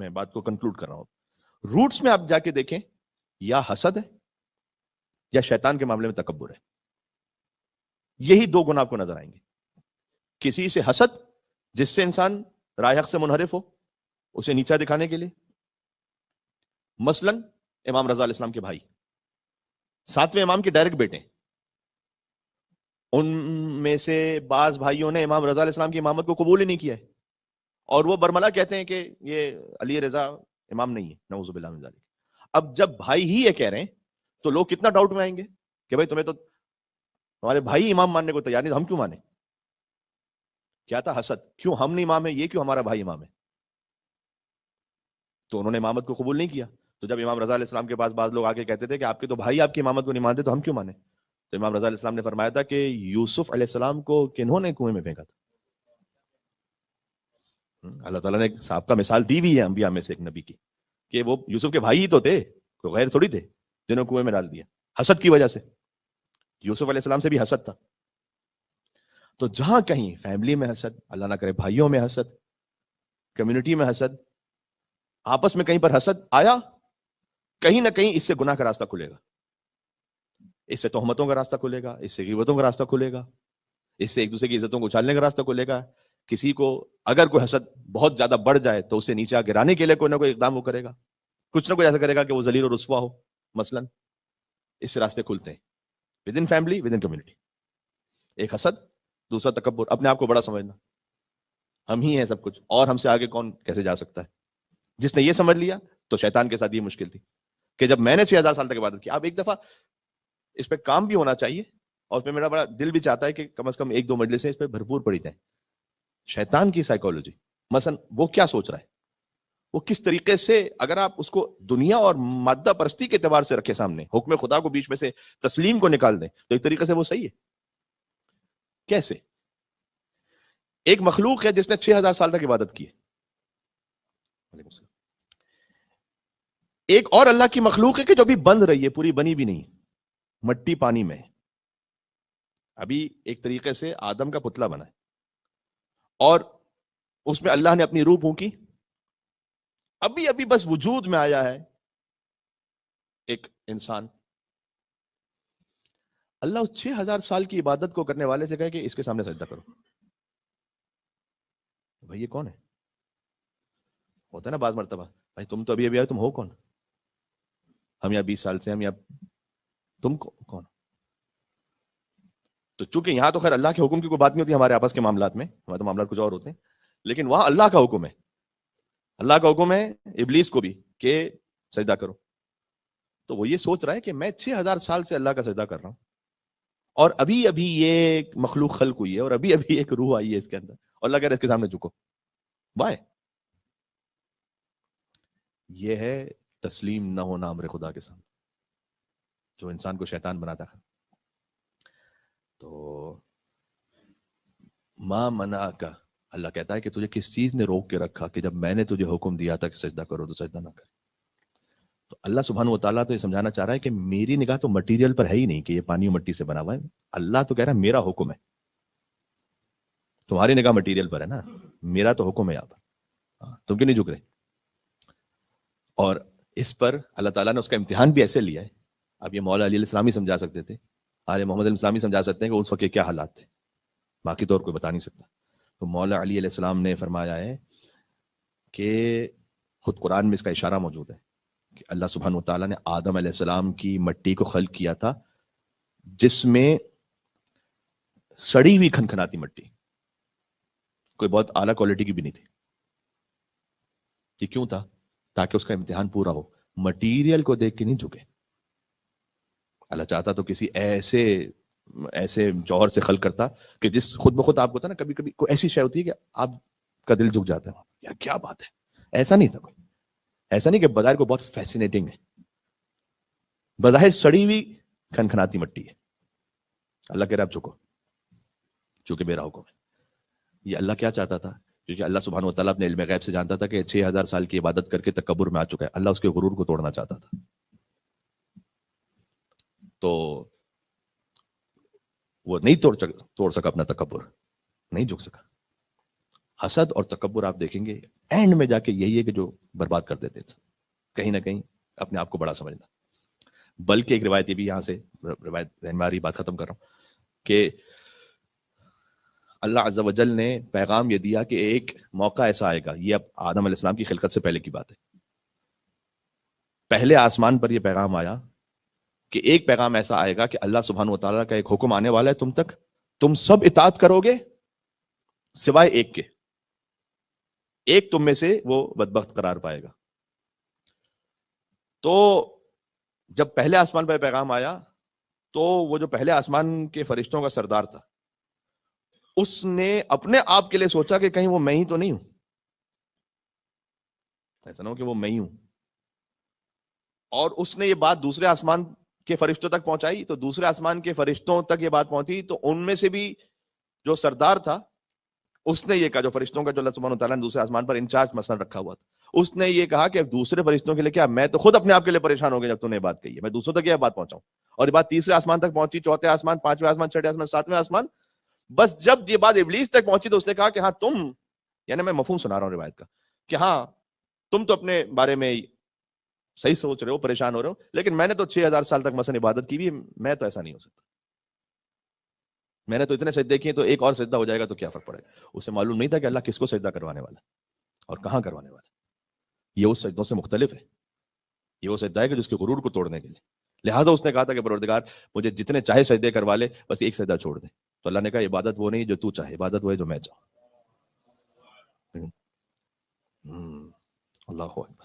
میں بات کو کنکلوڈ کر رہا ہوں. روٹس میں آپ جا کے دیکھیں, یا حسد ہے یا شیطان کے معاملے میں تکبر ہے. یہی دو گناہ آپ کو نظر آئیں گے. کسی سے حسد, جس سے انسان رائے حق سے منحرف ہو, اسے نیچا دکھانے کے لیے. مثلا امام رضا علیہ السلام کے بھائی, 7ویں امام کے ڈائریکٹ بیٹے, ان میں سے بعض بھائیوں نے امام رضا علیہ السلام کی امامت کو قبول ہی نہیں کیا ہے, اور وہ برملا کہتے ہیں کہ یہ علی رضا امام نہیں ہے, نعوذ باللہ من ذالک. اب جب بھائی ہی یہ کہہ رہے ہیں تو لوگ کتنا ڈاؤٹ میں آئیں گے کہ بھائی تمہیں تو تمہارے بھائی امام ماننے کو تیار نہیں, تو ہم کیوں مانیں؟ کیا تھا؟ حسد. کیوں ہم نہیں امام ہے, یہ کیوں ہمارا بھائی امام ہے؟ تو انہوں نے امامت کو قبول نہیں کیا. تو جب امام رضا علیہ السلام کے پاس بعض لوگ آ کے کہتے تھے کہ آپ کے تو بھائی آپ کی امامت کو نہیں مانتے, تو ہم کیوں مانیں؟ تو امام رضا علیہ السلام نے فرمایا تھا کہ یوسف علیہ السلام کو کنہوں نے کنویں میں پھینکا تھا؟ اللہ تعالیٰ نے صاحب کا مثال دی بھی ہے انبیاء میں سے ایک نبی کی, کہ وہ یوسف کے بھائی ہی تو تھے, کوئی غیر تھوڑی تھے جنہوں کنویں میں ڈال دیا حسد کی وجہ سے. یوسف علیہ السلام سے بھی حسد تھا. تو جہاں کہیں فیملی میں حسد, اللہ نہ کرے بھائیوں میں حسد, کمیونٹی میں حسد, آپس میں کہیں پر حسد آیا, کہیں نہ کہیں اس سے گناہ کا راستہ کھلے گا, اس سے تہمتوں کا راستہ کھلے گا, اس سے غیبتوں کا راستہ کھلے گا, اس سے ایک دوسرے کی عزتوں کو اچھالنے کا راستہ کھلے گا. کسی کو اگر کوئی حسد بہت زیادہ بڑھ جائے تو اسے نیچے گرانے کے لیے کوئی نہ کوئی اقدام وہ کرے گا, کچھ نہ کوئی ایسا کرے گا کہ وہ ذلیل اور رسوا ہو. مثلا اس سے راستے کھلتے ہیں with in family, with in community. ایک حسد, دوسرا تکبر, اپنے آپ کو بڑا سمجھنا, ہم ہی ہیں سب کچھ, اور ہم سے آگے کون کیسے جا سکتا ہے. جس نے یہ سمجھ لیا تو شیطان کے ساتھ یہ مشکل تھی کہ جب میں نے 6000 سال تک عبادت کی. اب ایک دفعہ اس پہ کام بھی ہونا چاہیے, اور اس پہ میرا بڑا دل بھی چاہتا ہے کہ کم از کم 1-2 مجلسیں اس پہ بھرپور پڑی جائیں. شیطان کی سائیکالوجی, مثلا وہ کیا سوچ رہا ہے, وہ کس طریقے سے, اگر آپ اس کو دنیا اور مادہ پرستی کے اعتبار سے رکھے سامنے, حکم خدا کو بیچ میں سے تسلیم کو نکال دیں, تو ایک طریقے سے وہ صحیح ہے. کیسے؟ ایک مخلوق ہے جس نے 6000 سال تک عبادت کی ہے, ایک اور اللہ کی مخلوق ہے کہ جو ابھی بن رہی ہے, پوری بنی بھی نہیں, مٹی پانی میں, ابھی ایک طریقے سے آدم کا پتلا بنا ہے, اور اس میں اللہ نے اپنی روح پھونکی, ابھی ابھی بس وجود میں آیا ہے ایک انسان. اللہ اس 6000 سال کی عبادت کو کرنے والے سے کہے کہ اس کے سامنے سجدہ کرو. بھائی یہ کون ہے؟ ہوتا ہے نا بعض مرتبہ, بھائی تم تو ابھی ابھی آئے, تم ہو کون؟ ہم یا 20 سال سے, ہم یا تم کون؟ تو چونکہ یہاں تو خیر اللہ کے حکم کی کوئی بات نہیں ہوتی ہمارے آپس کے معاملات میں, ہمارے تو معاملات کچھ اور ہوتے ہیں, لیکن وہاں اللہ کا حکم ہے. اللہ کا حکم ہے ابلیس کو بھی کہ سجدہ کرو. تو وہ یہ سوچ رہا ہے کہ میں 6000 سال سے اللہ کا سجدہ کر رہا ہوں, اور ابھی ابھی یہ مخلوق خلق ہوئی ہے, اور ابھی ابھی ایک روح آئی ہے اس کے اندر, اور اللہ کہہ رہا ہے اس کے سامنے جھکو. وائے؟ یہ ہے تسلیم نہ ہونا امر خدا کے سامنے, جو انسان کو شیطان بناتا ہے. تو ماں منع کا, اللہ کہتا ہے کہ تجھے کس چیز نے روک کے رکھا کہ جب میں نے تجھے حکم دیا تھا کہ سجدہ کرو تو سجدہ نہ کر. تو اللہ سبحانہ و تعالیٰ تو یہ سمجھانا چاہ رہا ہے کہ میری نگاہ تو مٹیریل پر ہے ہی نہیں کہ یہ پانی اور مٹی سے بنا ہوا ہے. اللہ تو کہہ رہا ہے میرا حکم ہے. تمہاری نگاہ مٹیریل پر ہے نا, میرا تو حکم ہے یہاں پر, تم کیوں نہیں جھک رہے؟ اور اس پر اللہ تعالیٰ نے اس کا امتحان بھی ایسے لیا ہے. اب یہ مولا علی علیہ السلام ہی سمجھا سکتے تھے, آل محمد علیہ السلام ہی سمجھا سکتے ہیں کہ اس وقت کے کیا حالات تھے, باقی طور کوئی بتا نہیں سکتا. تو مولا علی علیہ السلام نے فرمایا ہے کہ خود قرآن میں اس کا اشارہ موجود ہے کہ اللہ سبحانہ وتعالیٰ نے آدم علیہ السلام کی مٹی کو خلق کیا تھا جس میں سڑی ہوئی کھنکھناتی مٹی, کوئی بہت اعلیٰ کوالٹی کی بھی نہیں تھی. یہ کیوں تھا؟ تاکہ اس کا امتحان پورا ہو, مٹیریل کو دیکھ کے نہیں جھکے. اللہ چاہتا تو کسی ایسے جوہر سے خلق کرتا کہ جس خود بخود آپ کو تھا نا, کبھی کبھی کوئی ایسی شے ہوتی ہے کہ آپ کا دل جھک جاتا ہے, یا کیا بات ہے. ایسا نہیں تھا کوئی, ایسا نہیں کہ بظاہر کو بہت فیسینیٹنگ ہے, بظاہر سڑی ہوئی کھنکھناتی مٹی ہے. اللہ کہہ رہا آپ جھکو, چونکہ میرا حکم ہے. یہ اللہ کیا چاہتا تھا؟ کیونکہ اللہ سبحانہ و تعالیٰ اپنے علم غیب سے جانتا تھا کہ 6000 سال کی عبادت کر کے تکبر میں آ چکا ہے. اللہ اس کے غرور کو توڑنا چاہتا تھا. تو وہ نہیں توڑ سکا اپنا تکبر, نہیں جھک سکا. حسد اور تکبر آپ دیکھیں گے اینڈ میں جا کے یہی ہے کہ جو برباد کر دیتے تھے، کہیں نہ کہیں اپنے آپ کو بڑا سمجھنا. بلکہ ایک روایت یہ بھی یہاں سے روایت ذہن میں آ رہی، بات ختم کر رہا ہوں کہ اللہ عز و جل نے پیغام یہ دیا کہ ایک موقع ایسا آئے گا، یہ اب آدم علیہ السلام کی خلقت سے پہلے کی بات ہے، پہلے آسمان پر یہ پیغام آیا کہ ایک پیغام ایسا آئے گا کہ اللہ سبحانہ و تعالیٰ کا ایک حکم آنے والا ہے تم تک، تم سب اطاعت کرو گے سوائے ایک کے، ایک تم میں سے وہ بدبخت قرار پائے گا. تو جب پہلے آسمان پر پیغام آیا تو وہ جو پہلے آسمان کے فرشتوں کا سردار تھا اس نے اپنے آپ کے لیے سوچا کہ کہیں وہ میں ہی تو نہیں ہوں، ایسا نہ ہو کہ وہ میں ہی ہوں. اور اس نے یہ بات دوسرے آسمان کے فرشتوں تک پہنچائی تو دوسرے آسمان کے فرشتوں تک یہ بات پہنچی تو ان میں سے بھی جو سردار تھا اس نے یہ کہا، جو فرشتوں کا جو اللہ سبحانہ وتعالیٰ نے دوسرے آسمان پر انچارج مثلا رکھا ہوا تھا، اس نے یہ کہا کہ دوسرے فرشتوں کے لیے کیا، میں تو خود اپنے آپ کے لیے پریشان ہو گیا جب تم نے یہ بات کہی ہے، میں دوسروں تک یہ بات پہنچاؤں. اور یہ بات تیسرے آسمان تک پہنچی، چوتھے آسمان، پانچویں آسمان، چھٹے آسمان، ساتویں آسمان. بس جب یہ بات ابلیس تک پہنچی تو اس نے کہا کہ ہاں تم، یعنی میں مفہوم سنا رہا ہوں روایت کا، کہ ہاں تم تو اپنے بارے میں صحیح سوچ رہے ہو، پریشان ہو رہے ہو، لیکن میں نے تو 6000 سال تک مثلا عبادت کی بھی، میں تو ایسا نہیں ہو سکتا، میں نے تو اتنے سجدے کیے تو ایک اور سجدہ ہو جائے گا تو کیا فرق پڑے گا. اسے معلوم نہیں تھا کہ اللہ کس کو سجدہ کروانے والا ہے اور کہاں کروانے والا ہے. یہ اس سجدوں سے مختلف ہے، یہ وہ سجدہ ہے کہ جس کے غرور کو توڑنے کے لیے. لہٰذا اس نے کہا تھا کہ پروردگار مجھے جتنے چاہے سجدے کروا لے، بس ایک سجدہ چھوڑ دے. تو اللہ نے کہا عبادت وہ نہیں جو تو چاہے، عبادت وہ ہے جو میں چاہوں. اللہ اکبر.